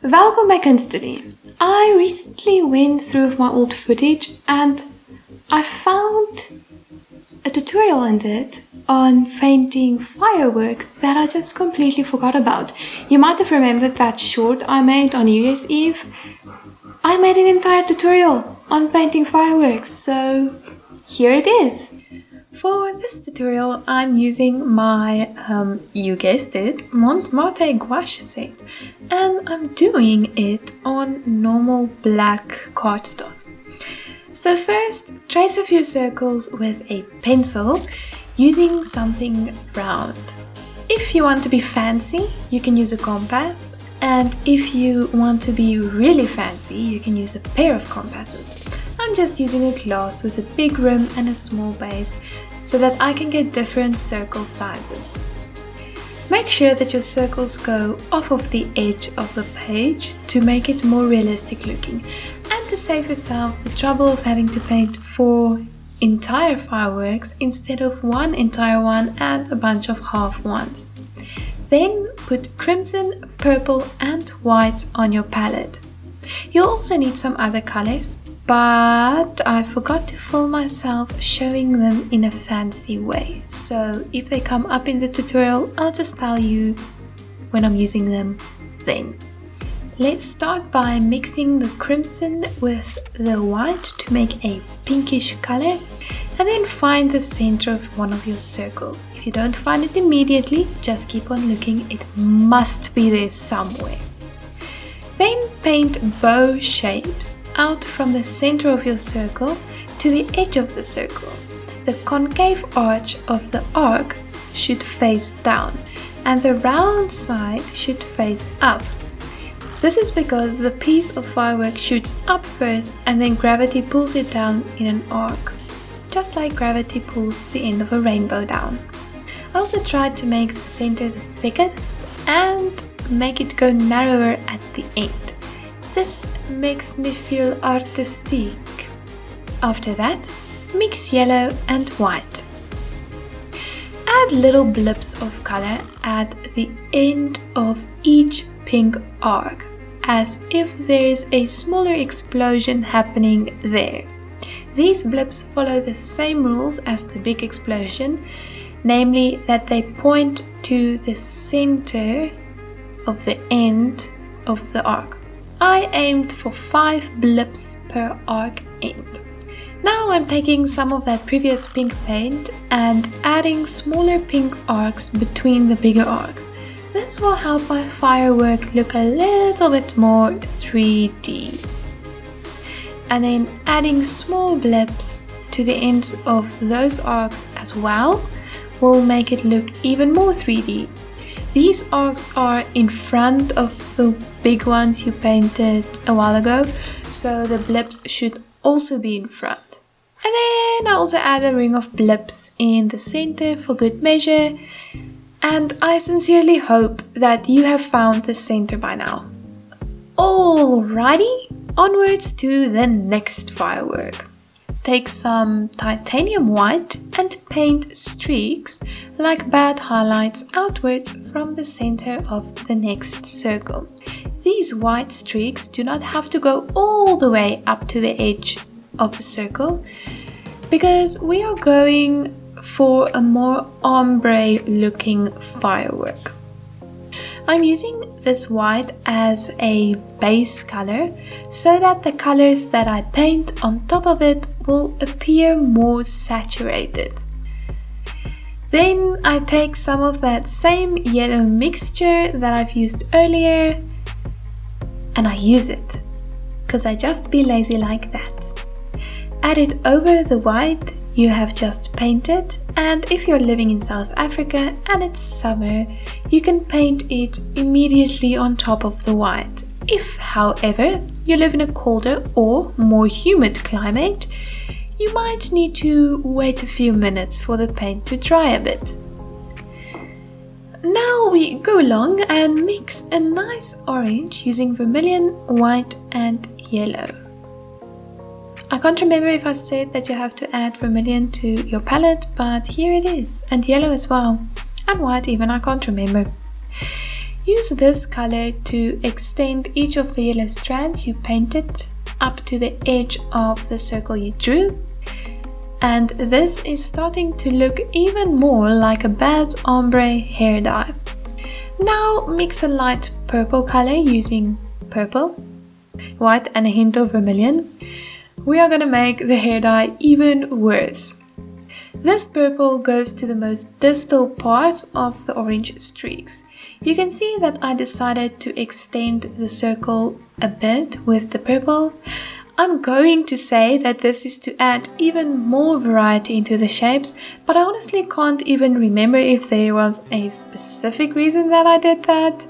Welkom bij Kunstelie. I recently went through my old footage and I found a tutorial in it on painting fireworks that I just completely forgot about. You might have remembered that short I made on New Year's Eve. I made an entire tutorial on painting fireworks, so here it is. For this tutorial I'm using my, you guessed it, Montmartre gouache set, and I'm doing it on normal black cardstock. So first, trace a few circles with a pencil using something round. If you want to be fancy, you can use a compass, and if you want to be really fancy, you can use a pair of compasses. I'm just using a glass with a big rim and a small base so that I can get different circle sizes. Make sure that your circles go off of the edge of the page to make it more realistic looking and to save yourself the trouble of having to paint 4 entire fireworks instead of one entire one and a bunch of half ones. Then put crimson, purple and white on your palette. You'll also need some other colors, but I forgot to film myself showing them in a fancy way. So if they come up in the tutorial, I'll just tell you when I'm using them then. Let's start by mixing the crimson with the white to make a pinkish color, and then find the center of one of your circles. If you don't find it immediately, just keep on looking, it must be there somewhere. Then paint bow shapes out from the center of your circle to the edge of the circle. The concave arch of the arc should face down and the round side should face up. This is because the piece of firework shoots up first and then gravity pulls it down in an arc, just like gravity pulls the end of a rainbow down. I also tried to make the center the thickest and make it go narrower at the end. This makes me feel artistic. After that, mix yellow and white. Add little blips of color at the end of each pink arc, as if there's a smaller explosion happening there. These blips follow the same rules as the big explosion, namely that they point to the center of the end of the arc. I aimed for 5 blips per arc end. Now I'm taking some of that previous pink paint and adding smaller pink arcs between the bigger arcs. This will help my firework look a little bit more 3D. And then adding small blips to the end of those arcs as well will make it look even more 3D. These arcs are in front of the big ones you painted a while ago, so the blips should also be in front. And then I also add a ring of blips in the center for good measure, and I sincerely hope that you have found the center by now. Alrighty, onwards to the next firework. Take some titanium white and paint streaks like bad highlights outwards from the center of the next circle. These white streaks do not have to go all the way up to the edge of the circle because we are going for a more ombre looking firework. I'm using this white as a base color so that the colors that I paint on top of it will appear more saturated. Then I take some of that same yellow mixture that I've used earlier and I use it because I just be lazy like that. Add it over the white you have just painted, and if you're living in South Africa and it's summer, you can paint it immediately on top of the white. If, however, you live in a colder or more humid climate, you might need to wait a few minutes for the paint to dry a bit. Now we go along and mix a nice orange using vermilion, white and yellow. I can't remember if I said that you have to add vermilion to your palette, but here it is, and yellow as well, and white even, I can't remember. Use this color to extend each of the yellow strands you painted up to the edge of the circle you drew. And this is starting to look even more like a bad ombre hair dye. Now mix a light purple color using purple, white and a hint of vermilion. We are going to make the hair dye even worse. This purple goes to the most distal parts of the orange streaks. You can see that I decided to extend the circle a bit with the purple. I'm going to say that this is to add even more variety into the shapes, but I honestly can't even remember if there was a specific reason that I did that.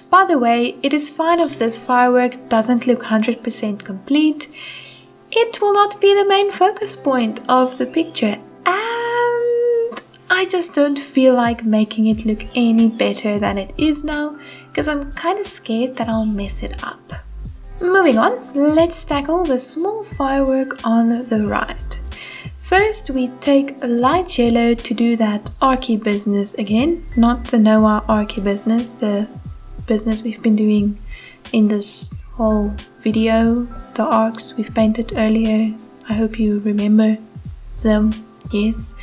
By the way, it is fine if this firework doesn't look 100% complete. It will not be the main focus point of the picture, and I just don't feel like making it look any better than it is now, because I'm kind of scared that I'll mess it up. Moving on, let's tackle the small firework on the right. First, we take a light yellow to do that archy business again, not the Noah archy business, the business we've been doing in this whole video, the arcs we've painted earlier. I hope you remember them, yes.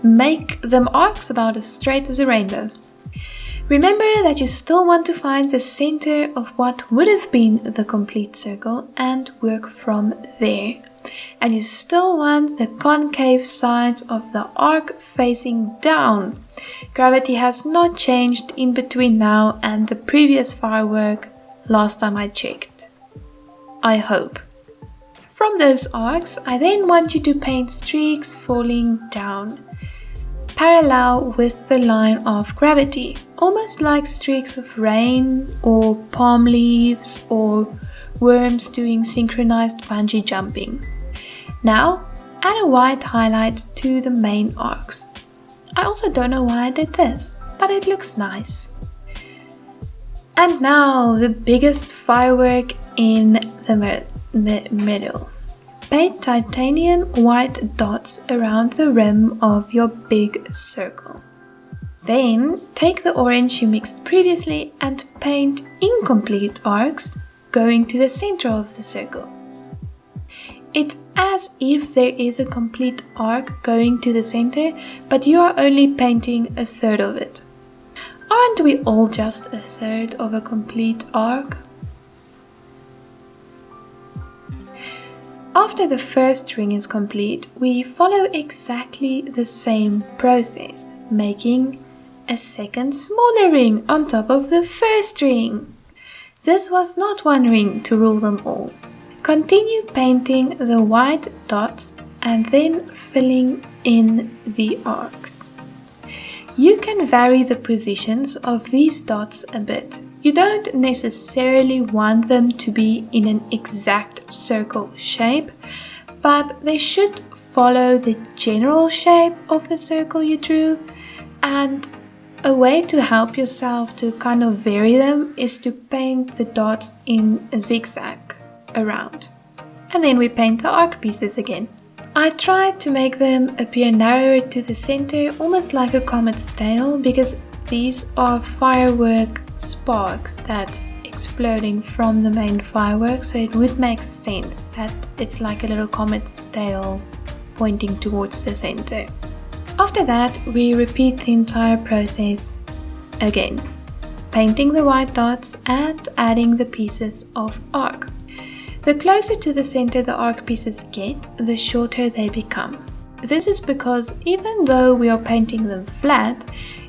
Make them arcs about as straight as a rainbow. Remember that you still want to find the center of what would have been the complete circle and work from there. And you still want the concave sides of the arc facing down. Gravity has not changed in between now and the previous firework last time I checked. I hope. From those arcs, I then want you to paint streaks falling down, parallel with the line of gravity, almost like streaks of rain or palm leaves or worms doing synchronized bungee jumping. Now, add a white highlight to the main arcs. I also don't know why I did this, but it looks nice. And now the biggest firework in the middle. Paint titanium white dots around the rim of your big circle. Then take the orange you mixed previously and paint incomplete arcs going to the center of the circle. It's as if there is a complete arc going to the center, but you are only painting a third of it. Aren't we all just a third of a complete arc? After the first ring is complete, we follow exactly the same process, making a second smaller ring on top of the first ring. This was not one ring to rule them all. Continue painting the white dots and then filling in the arcs. You can vary the positions of these dots a bit. You don't necessarily want them to be in an exact circle shape, but they should follow the general shape of the circle you drew, and a way to help yourself to kind of vary them is to paint the dots in a zigzag around. And then we paint the arc pieces again. I tried to make them appear narrower to the center, almost like a comet's tail, because these are firework sparks that's exploding from the main firework, so it would make sense that it's like a little comet's tail pointing towards the center. After that, we repeat the entire process again, painting the white dots and adding the pieces of arc. The closer to the center the arc pieces get, the shorter they become. This is because even though we are painting them flat,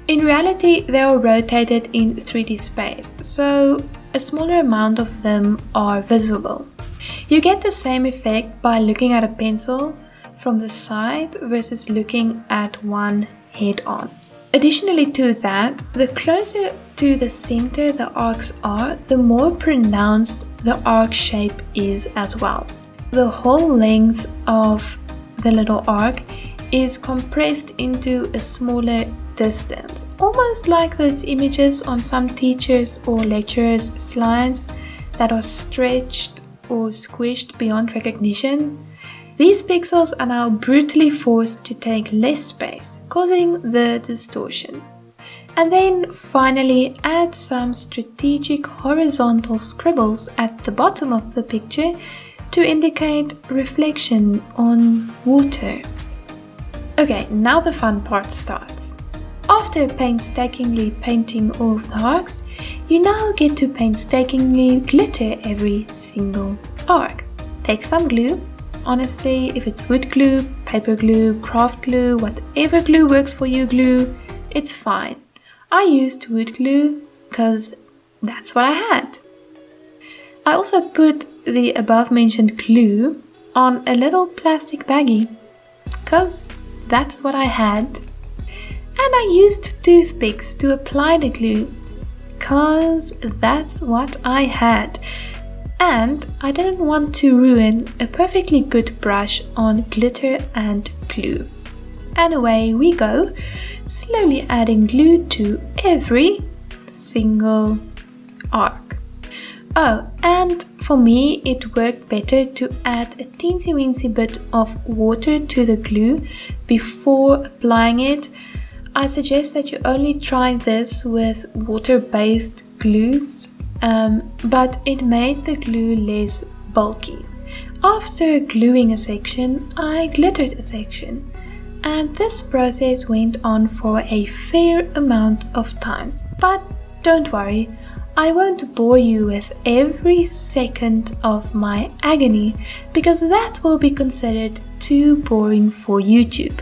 in reality they are rotated in 3D space, so a smaller amount of them are visible. You get the same effect by looking at a pencil from the side versus looking at one head on. Additionally to that, the closer to the center the arcs are, the more pronounced the arc shape is as well. The whole length of the little arc is compressed into a smaller distance, almost like those images on some teachers' or lecturers' slides that are stretched or squished beyond recognition. These pixels are now brutally forced to take less space, causing the distortion. And then finally add some strategic horizontal scribbles at the bottom of the picture to indicate reflection on water. Okay, now the fun part starts. After painstakingly painting all of the arcs, you now get to painstakingly glitter every single arc. Take some glue. Honestly, if it's wood glue, paper glue, craft glue, whatever glue works for you glue, it's fine. I used wood glue because that's what I had. I also put the above mentioned glue on a little plastic baggie because that's what I had. And I used toothpicks to apply the glue because that's what I had. And I didn't want to ruin a perfectly good brush on glitter and glue. And away we go, slowly adding glue to every single arc. Oh, and for me it worked better to add a teensy-weensy bit of water to the glue before applying it. I suggest that you only try this with water-based glues, but it made the glue less bulky. After gluing a section, I glittered a section, and this process went on for a fair amount of time. But don't worry, I won't bore you with every second of my agony because that will be considered too boring for YouTube.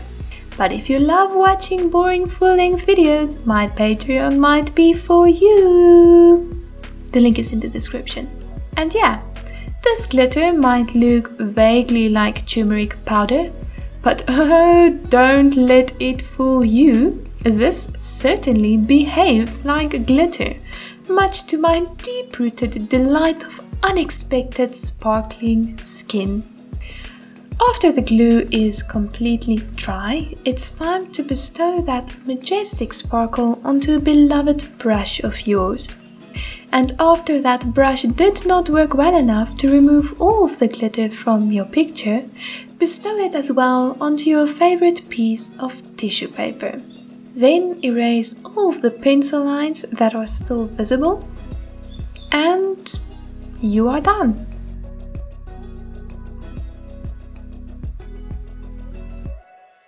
But if you love watching boring full-length videos, my Patreon might be for you. The link is in the description. And yeah, this glitter might look vaguely like turmeric powder, but oh, don't let it fool you. This certainly behaves like glitter, much to my deep-rooted delight of unexpected sparkling skin. After the glue is completely dry, it's time to bestow that majestic sparkle onto a beloved brush of yours. And after that brush did not work well enough to remove all of the glitter from your picture, bestow it as well onto your favorite piece of tissue paper. Then erase all of the pencil lines that are still visible, and you are done.